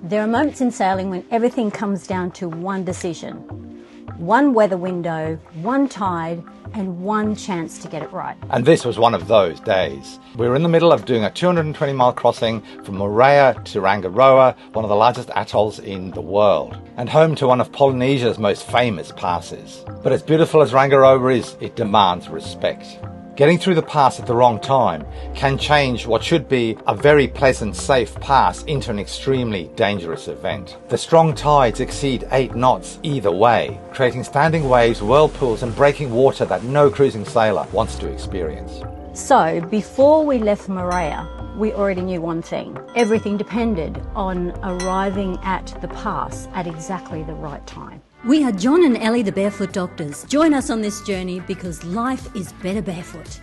There are moments in sailing when everything comes down to one decision. One weather window, one tide, and one chance to get it right. And this was one of those days. We were in the middle of doing a 220-mile crossing from Moorea to Rangiroa, one of the largest atolls in the world, and home to one of Polynesia's most famous passes. But as beautiful as Rangiroa is, it demands respect. Getting through the pass at the wrong time can change what should be a very pleasant, safe pass into an extremely dangerous event. The strong tides exceed 8 knots either way, creating standing waves, whirlpools and breaking water that no cruising sailor wants to experience. So, before we left Moorea, we already knew one thing. Everything depended on arriving at the pass at exactly the right time. We are John and Ellie, the Barefoot Doctors. Join us on this journey because life is better barefoot.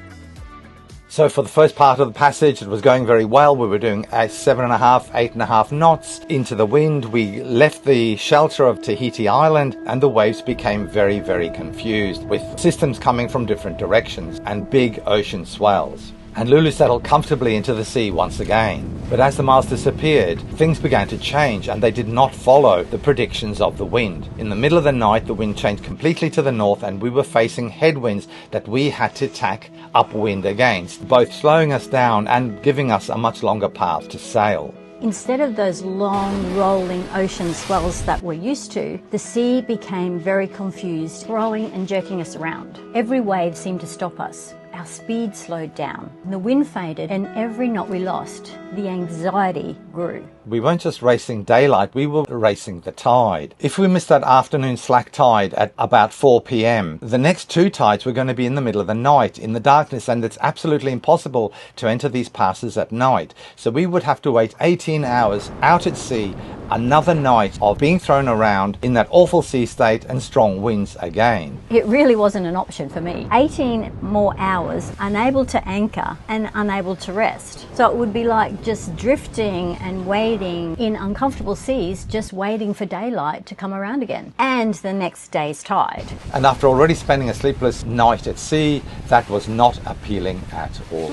So for the first part of the passage, it was going very well. We were doing 7.5, 8.5 knots into the wind. We left the shelter of Tahiti Island and the waves became very, very confused with systems coming from different directions and big ocean swells. And LouLou settled comfortably into the sea once again. But as the miles disappeared, things began to change and they did not follow the predictions of the wind. In the middle of the night, the wind changed completely to the north and we were facing headwinds that we had to tack upwind against, both slowing us down and giving us a much longer path to sail. Instead of those long, rolling ocean swells that we're used to, the sea became very confused, throwing and jerking us around. Every wave seemed to stop us. Our speed slowed down, the wind faded, and every knot we lost, the anxiety grew. We weren't just racing daylight, we were racing the tide. If we missed that afternoon slack tide at about 4 p.m, the next two tides were going to be in the middle of the night, in the darkness, and it's absolutely impossible to enter these passes at night. So we would have to wait 18 hours out at sea, another night of being thrown around in that awful sea state and strong winds again. It really wasn't an option for me. 18 more hours, unable to anchor and unable to rest. So it would be like just drifting and wading in uncomfortable seas, just waiting for daylight to come around again. And the next day's tide. And after already spending a sleepless night at sea, that was not appealing at all.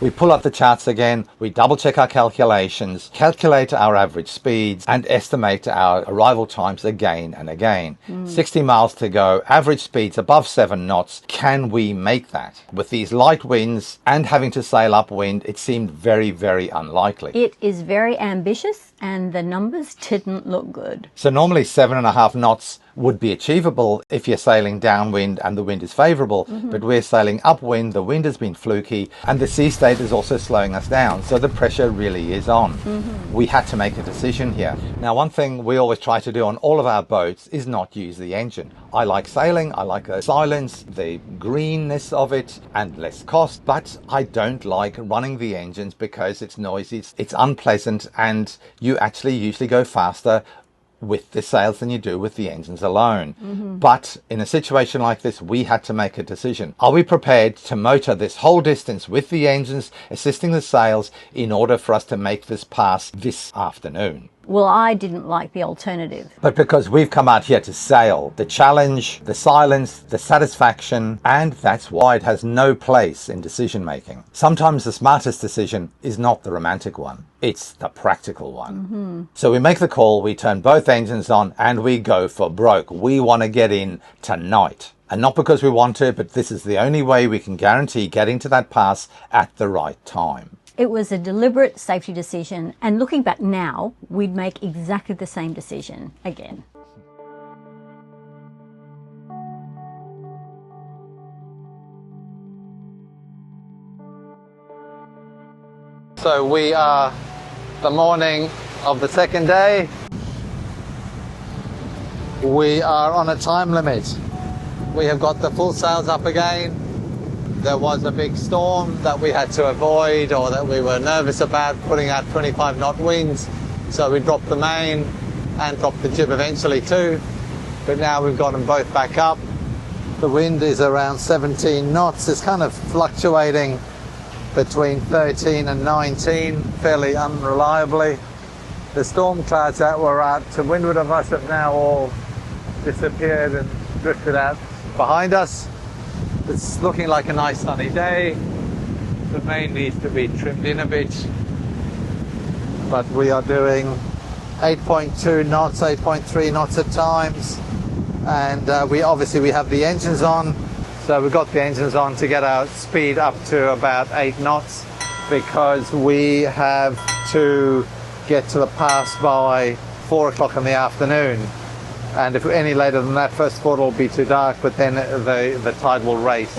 We pull up the charts again, we double check our calculations, calculate our average speeds, and estimate our arrival times again and again. 60 miles to go, average speeds above 7 knots. Can we make that? With these light winds and having to sail upwind, it seemed very, very unlikely. It is very ambitious and the numbers didn't look good. So normally 7.5 knots would be achievable if you're sailing downwind and the wind is favourable, but we're sailing upwind, the wind has been fluky, and the sea state is also slowing us down, so the pressure really is on. We had to make a decision here. Now, one thing we always try to do on all of our boats is not use the engine. I like sailing, I like the silence, the greenness of it, and less cost, but I don't like running the engines because it's noisy, it's unpleasant, and you actually usually go faster with the sails than you do with the engines alone. But in a situation like this, we had to make a decision. Are we prepared to motor this whole distance with the engines assisting the sails in order for us to make this pass this afternoon? Well, I didn't like the alternative. But because we've come out here to sail, the challenge, the silence, the satisfaction, and that's why it has no place in decision making. Sometimes the smartest decision is not the romantic one. It's the practical one. So we make the call, we turn both engines on, and we go for broke. We want to get in tonight. And not because we want to, but this is the only way we can guarantee getting to that pass at the right time. It was a deliberate safety decision, and looking back now, we'd make exactly the same decision again. So we are the morning of the second day. We are on a time limit. We have got the full sails up again. There was a big storm that we had to avoid, or that we were nervous about, putting out 25 knot winds. So we dropped the main and dropped the jib eventually too. But now we've got them both back up. The wind is around 17 knots. It's kind of fluctuating between 13 and 19, fairly unreliably. The storm clouds that were out to windward of us have now all disappeared and drifted out behind us. It's looking like a nice sunny day. The main needs to be trimmed in a bit, but we are doing 8.2 knots, 8.3 knots at times. And we have the engines on. So we've got the engines on to get our speed up to about 8 knots because we have to get to the pass by 4 o'clock in the afternoon. And if any later than that, first of all, it'll be too dark, but then the tide will race.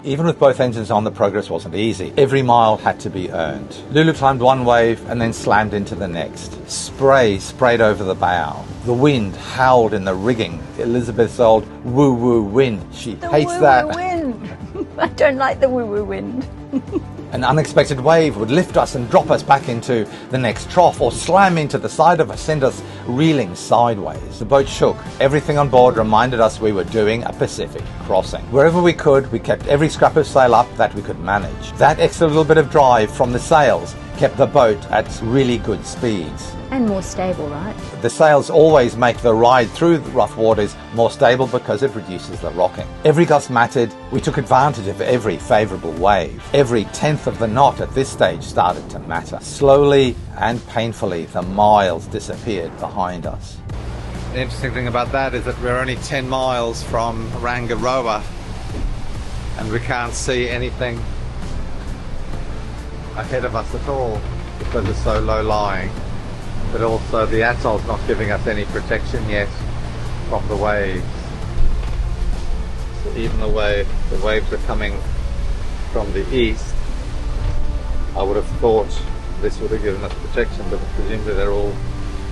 Even with both engines on, the progress wasn't easy. Every mile had to be earned. LouLou climbed one wave and then slammed into the next. Spray sprayed over the bow. The wind howled in the rigging. Elizabeth's old woo-woo wind. She hates that. The woo-woo wind. I don't like the woo-woo wind. An unexpected wave would lift us and drop us back into the next trough or slam into the side of us, send us reeling sideways. The boat shook. Everything on board reminded us we were doing a Pacific crossing. Wherever we could, we kept every scrap of sail up that we could manage. That extra little bit of drive from the sails kept the boat at really good speeds. And more stable, right? The sails always make the ride through the rough waters more stable because it reduces the rocking. Every gust mattered. We took advantage of every favourable wave. Every tenth of the knot at this stage started to matter. Slowly and painfully, the miles disappeared behind us. The interesting thing about that is that we're only 10 miles from Rangiroa and we can't see anything ahead of us at all because it's so low lying. But also the atoll's not giving us any protection yet from the waves. So even the waves are coming from the east, I would have thought this would have given us protection, but presumably they're all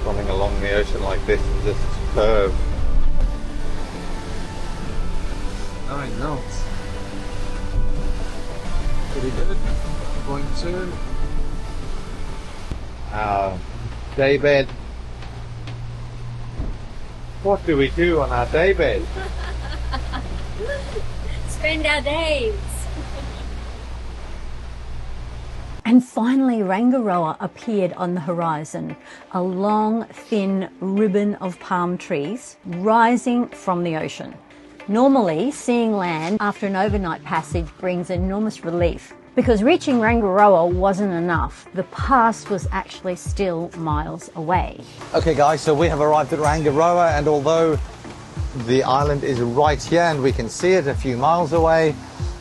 running along the ocean like this and just curve. 9 knots. Pretty good. 0.2. Daybed. What do we do on our daybed? Spend our days. And finally, Rangiroa appeared on the horizon, a long, thin ribbon of palm trees rising from the ocean. Normally, seeing land after an overnight passage brings enormous relief. Because reaching Rangiroa wasn't enough. The pass was actually still miles away. Okay guys, so we have arrived at Rangiroa, and although the island is right here and we can see it a few miles away,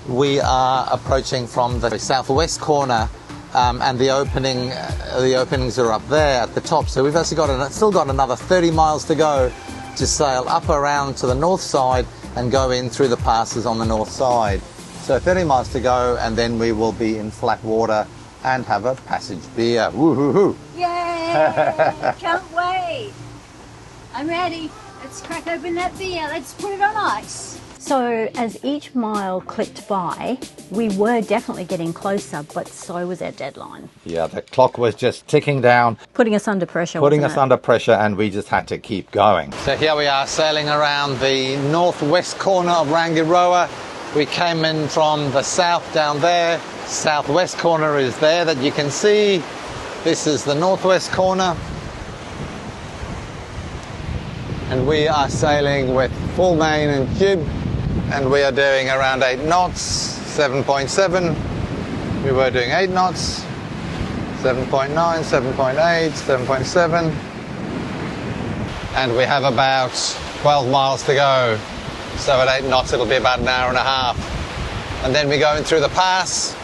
we are approaching from the southwest corner and the openings are up there at the top. So we've actually still got another 30 miles to go to sail up around to the north side and go in through the passes on the north side. So 30 miles to go, and then we will be in flat water and have a passage beer. Woo-hoo-hoo! Yay! Can't wait. I'm ready. Let's crack open that beer. Let's put it on ice. So as each mile clicked by, we were definitely getting closer, but so was our deadline. Yeah, the clock was just ticking down. Putting us under pressure, Under pressure, and we just had to keep going. So here we are sailing around the northwest corner of Rangiroa. We came in from the south down there. Southwest corner is there that you can see. This is the northwest corner. And we are sailing with full main and jib. And we are doing around 8 knots, 7.7. We were doing 8 knots, 7.9, 7.8, 7.7. And we have about 12 miles to go. So at 8 knots it'll be about an hour and a half. And then we go in through the pass,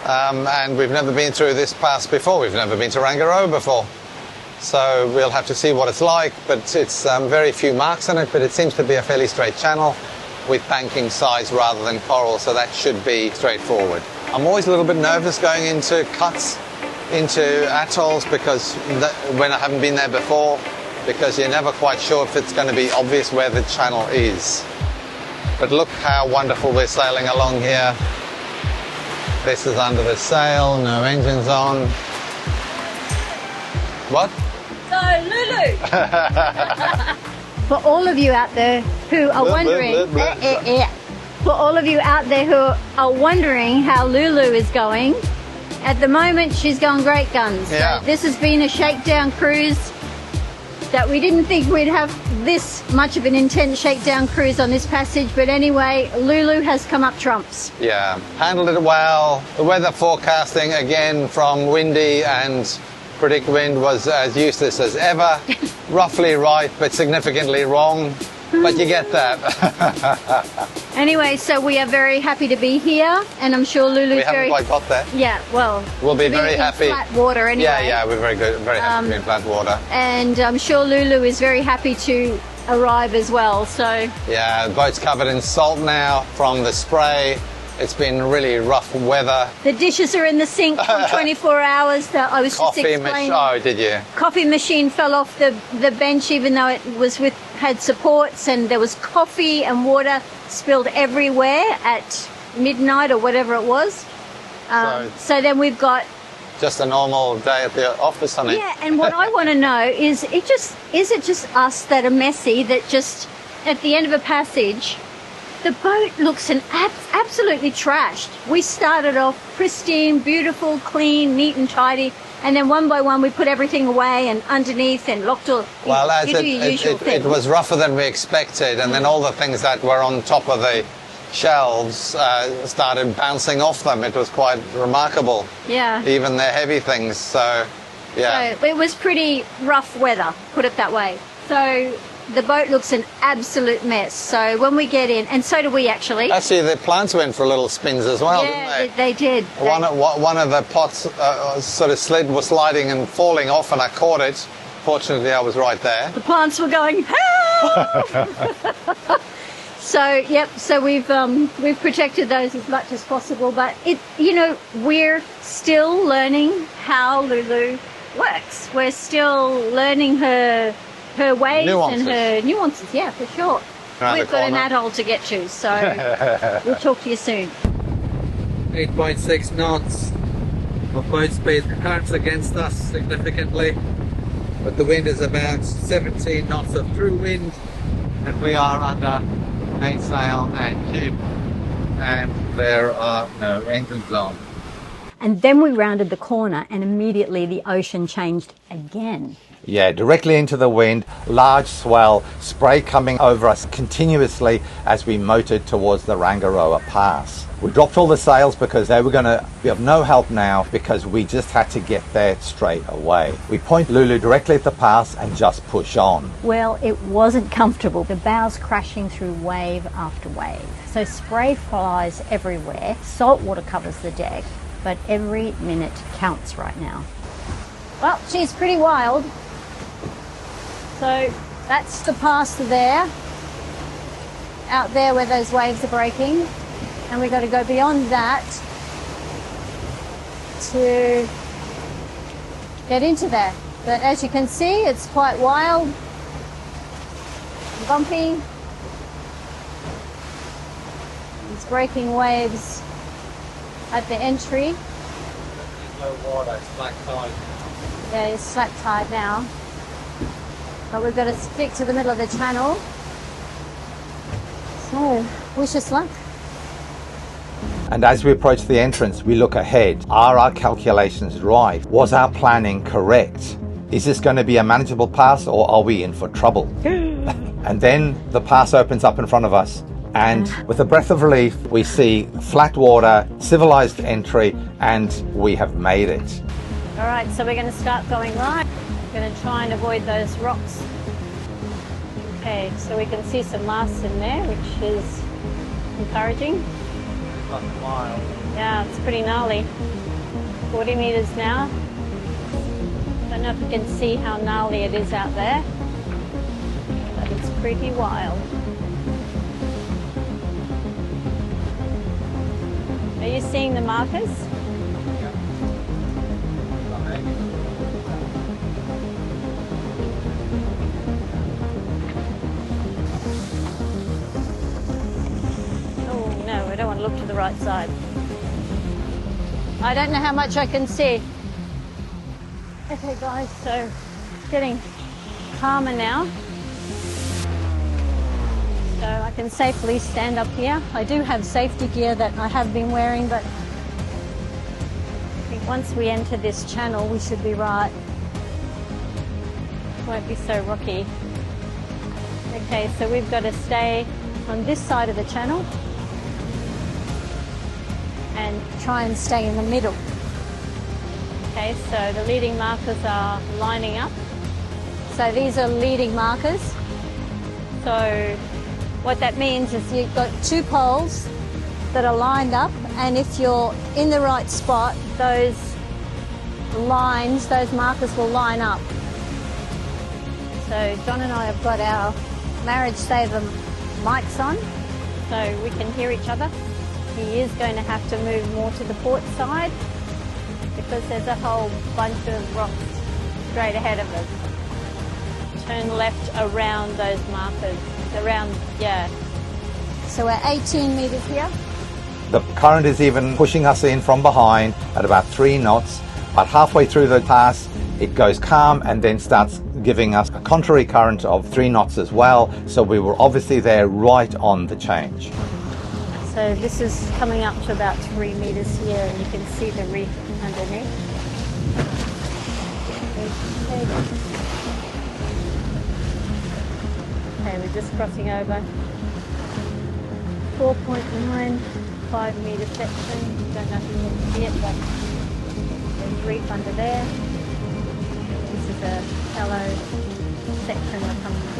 and we've never been through this pass before. We've never been to Rangiroa before. So we'll have to see what it's like, but it's very few marks on it, but it seems to be a fairly straight channel with banking size rather than coral, so that should be straightforward. I'm always a little bit nervous going into cuts, into atolls, because when I haven't been there before, because you're never quite sure if it's going to be obvious where the channel is. But look how wonderful we're sailing along here. This is under the sail, no engines on. What? So, LouLou. For all of you out there who are wondering, for all of you out there who are wondering how LouLou is going, at the moment she's going great guns. Yeah. So this has been a shakedown cruise that we didn't think we'd have this much of an intense shakedown cruise on this passage, but anyway, LouLou has come up trumps. Yeah, handled it well. The weather forecasting again from windy and predict wind was as useless as ever. Roughly right, but significantly wrong. But you get that. Anyway, so we are very happy to be here, and I'm sure LouLou's We haven't quite got there. Yeah, well, We'll be very happy. Flat water anyway. Yeah, we're very good, very happy to be in flat water. And I'm sure LouLou is very happy to arrive as well. So Yeah, the boat's covered in salt now from the spray. It's been really rough weather. the dishes are in the sink for 24 hours. That I was just explaining. Oh, did you? Coffee machine fell off the bench, even though it was had supports, and there was coffee and water spilled everywhere at midnight or whatever it was. So then we've got. Just a normal day at the office, honey. Yeah, and what I want to know is it just us that are messy, that just at the end of a passage, the boat looks absolutely trashed. We started off pristine, beautiful, clean, neat and tidy, and then one by one we put everything away and underneath and locked all. Well, as you do your usual thing. it was rougher than we expected, and then all the things that were on top of the shelves started bouncing off them. It was quite remarkable. Yeah. Even the heavy things. So, yeah. So it was pretty rough weather, put it that way. So the boat looks an absolute mess. So when we get in, and so do we actually. Actually, the plants went for little spins as well, didn't they? They did. One of the pots sort of was sliding and falling off, and I caught it. Fortunately, I was right there. The plants were going, help! So we've protected those as much as possible, but we're still learning how LouLou works. We're still learning her ways and her nuances. Yeah, for sure. We've got an atoll to get to, so we'll talk to you soon. 8.6 knots of boat speed. The current's against us significantly, but the wind is about 17 knots of true wind, and we are under mainsail and jib, and there are no engines on. And then we rounded the corner, and immediately the ocean changed again. Yeah, directly into the wind, large swell, spray coming over us continuously as we motored towards the Rangiroa Pass. We dropped all the sails because they were going to be of no help now, because we just had to get there straight away. We point LouLou directly at the pass and just push on. Well, it wasn't comfortable. The bows crashing through wave after wave. So spray flies everywhere, salt water covers the deck, but every minute counts right now. Well, she's pretty wild. So that's the pass there, out there where those waves are breaking, and we've got to go beyond that to get into there. But as you can see, it's quite wild, bumpy. It's breaking waves at the entry. There's no water, it's black tide. Yeah, it's slack tide now. But we've got to stick to the middle of the channel. So, wish us luck. And as we approach the entrance, we look ahead. Are our calculations right? Was our planning correct? Is this going to be a manageable pass, or are we in for trouble? And then the pass opens up in front of us, and with a breath of relief, we see flat water, civilized entry, and we have made it. All right, so we're going to start going right. We're going to try and avoid those rocks. Okay, so we can see some masts in there, which is encouraging. Yeah, it's pretty gnarly. 40 meters now. Don't know if you can see how gnarly it is out there, but it's pretty wild. Are you seeing the markers? we don't want to look to the right side. I don't know how much I can see. Okay guys, so getting calmer now. So I can safely stand up here. I do have safety gear that I have been wearing, but I think once we enter this channel, we should be right. It won't be so rocky. Okay, so we've got to stay on this side of the channel and try and stay in the middle. Okay, so the leading markers are lining up. So these are leading markers. So what that means is you've got two poles that are lined up, and if you're in the right spot, those lines, those markers will line up. So John and I have got our marriage saver mics on, so we can hear each other. He is going to have to move more to the port side because there's a whole bunch of rocks straight ahead of us. Turn left around those markers. Around, yeah. So we're 18 meters here. The current is even pushing us in from behind at about 3 knots, but halfway through the pass it goes calm and then starts giving us a contrary current of 3 knots as well, so we were obviously there right on the change. So this is coming up to about 3 meters here, and you can see the reef underneath. Okay, we're just crossing over 4.95 meter section. Don't know if you can see it, but there's reef under there. This is a shallow section we're coming to.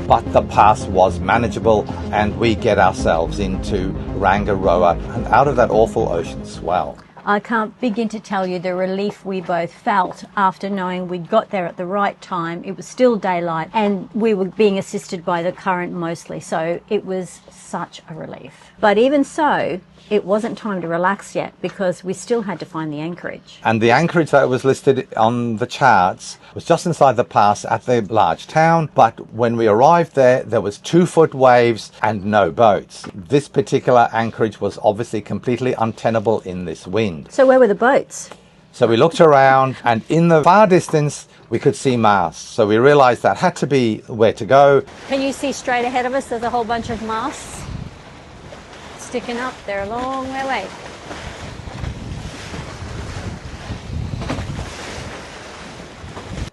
But the pass was manageable and we get ourselves into Rangiroa and out of that awful ocean swell. I can't begin to tell you the relief we both felt after knowing we'd got there at the right time. It was still daylight and we were being assisted by the current mostly, so it was such a relief. But even so, it wasn't time to relax yet because we still had to find the anchorage. And the anchorage that was listed on the charts was just inside the pass at the large town, but when we arrived there, there was 2-foot waves and no boats. This particular anchorage was obviously completely untenable in this wind. So where were the boats? So we looked around and in the far distance we could see masts. So we realized that had to be where to go. Can you see straight ahead of us? There's a whole bunch of masts sticking up. They're a long way away.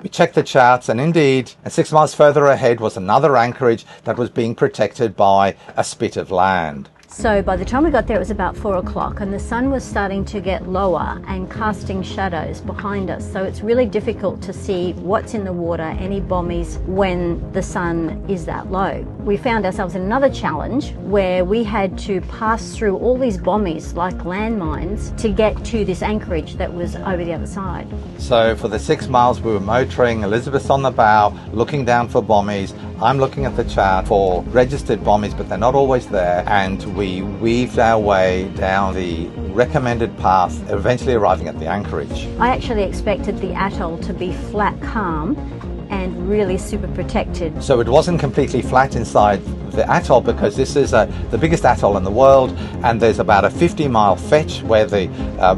We checked the charts and indeed, 6 miles further ahead was another anchorage that was being protected by a spit of land. So by the time we got there, it was about 4 o'clock and the sun was starting to get lower and casting shadows behind us. So it's really difficult to see what's in the water, any bommies, when the sun is that low. We found ourselves in another challenge where we had to pass through all these bommies like landmines to get to this anchorage that was over the other side. So for the 6 miles we were motoring, Elizabeth's on the bow, looking down for bommies. I'm looking at the chart for registered bommies, but they're not always there. And we weaved our way down the recommended path, eventually arriving at the anchorage. I actually expected the atoll to be flat calm and really super protected. So it wasn't completely flat inside the atoll because this is the biggest atoll in the world, and there's about a 50-mile fetch where the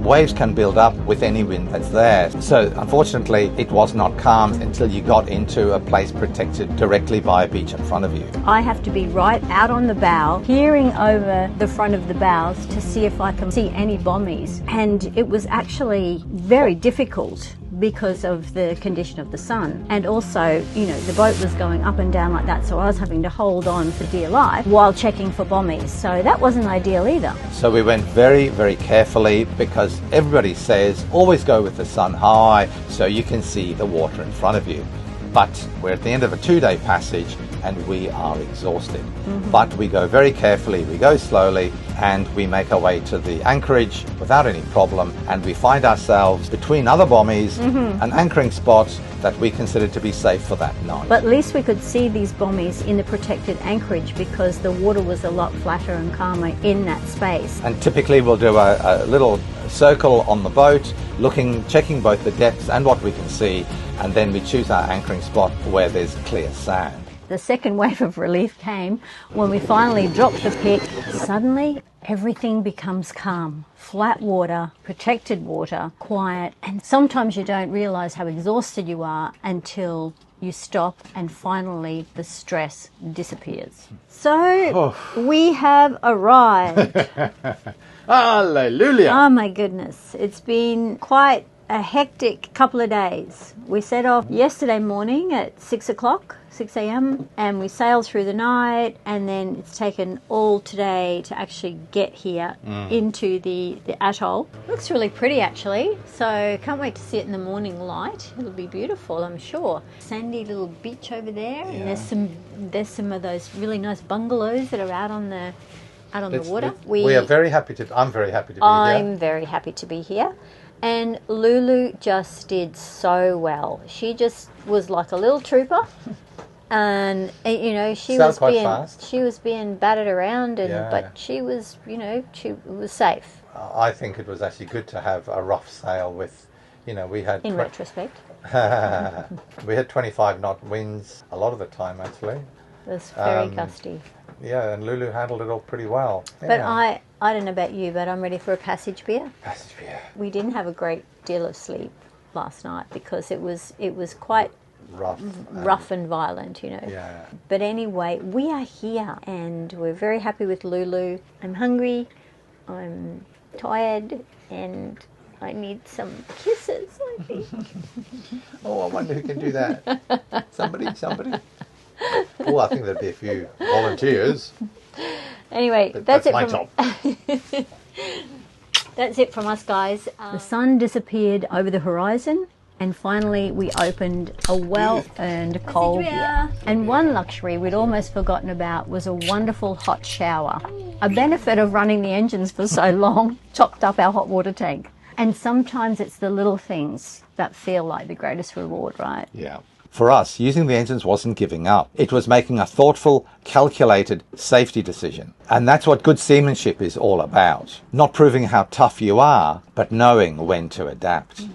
waves can build up with any wind that's there. So unfortunately it was not calm until you got into a place protected directly by a beach in front of you. I have to be right out on the bow, peering over the front of the bows to see if I can see any bommies, and it was actually very difficult because of the condition of the sun, and also, you know, the boat was going up and down like that, so I was having to hold on for dear life while checking for bommies, so that wasn't ideal either. So we went very, very carefully because everybody says always go with the sun high so you can see the water in front of you. But we're at the end of a 2-day passage and we are exhausted. But we go very carefully, we go slowly, and we make our way to the anchorage without any problem, and we find ourselves between other bommies, an anchoring spot that we consider to be safe for that night. But at least we could see these bommies in the protected anchorage because the water was a lot flatter and calmer in that space. And typically we'll do a little circle on the boat, checking both the depths and what we can see, and then we choose our anchoring spot where there's clear sand. The second wave of relief came when we finally dropped the pick. Suddenly, everything becomes calm. Flat water, protected water, quiet, and sometimes you don't realise how exhausted you are until you stop and finally the stress disappears. So, we have arrived. Hallelujah! Oh my goodness, it's been quite a hectic couple of days. We set off yesterday morning at 6 a.m, and we sailed through the night, and then it's taken all today to actually get here into the atoll. Looks really pretty actually, so can't wait to see it in the morning light. It'll be beautiful, I'm sure. Sandy little beach over there, and there's some of those really nice bungalows that are out on the water. We are very happy to. I'm very happy to be here. I'm very happy to be here. And LouLou just did so well. She just was like a little trooper, and you know she was being battered around, but she was, she was safe. I think it was actually good to have a rough sail with, we had in retrospect. We had 25 knot winds a lot of the time actually. It was very gusty. Yeah, and LouLou handled it all pretty well. But I don't know about you, but I'm ready for a passage beer. Passage beer. We didn't have a great deal of sleep last night because it was quite rough and violent, Yeah. But anyway, we are here and we're very happy with LouLou. I'm hungry, I'm tired, and I need some kisses, I think. Oh, I wonder who can do that. Somebody. Oh, I think there'd be a few volunteers. Anyway, that's my job. That's it from us, guys. The sun disappeared over the horizon, and finally we opened a well-earned cold beer. And one luxury we'd almost forgotten about was a wonderful hot shower. A benefit of running the engines for so long topped up our hot water tank. And sometimes it's the little things that feel like the greatest reward, right? Yeah. For us, using the engines wasn't giving up. It was making a thoughtful, calculated safety decision. And that's what good seamanship is all about. Not proving how tough you are, but knowing when to adapt.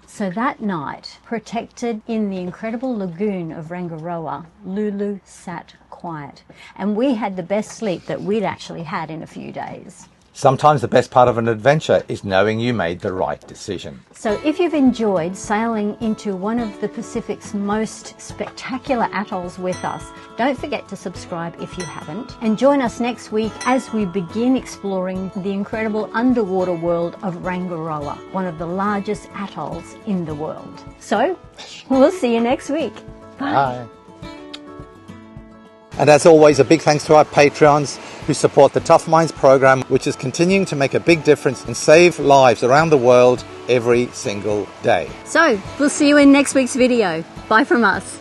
So that night, protected in the incredible lagoon of Rangiroa, LouLou sat quiet. And we had the best sleep that we'd actually had in a few days. Sometimes the best part of an adventure is knowing you made the right decision. So if you've enjoyed sailing into one of the Pacific's most spectacular atolls with us, don't forget to subscribe if you haven't. And join us next week as we begin exploring the incredible underwater world of Rangiroa, one of the largest atolls in the world. So we'll see you next week. Bye. And as always, a big thanks to our Patreons who support the Tough Minds program, which is continuing to make a big difference and save lives around the world every single day. So we'll see you in next week's video. Bye from us.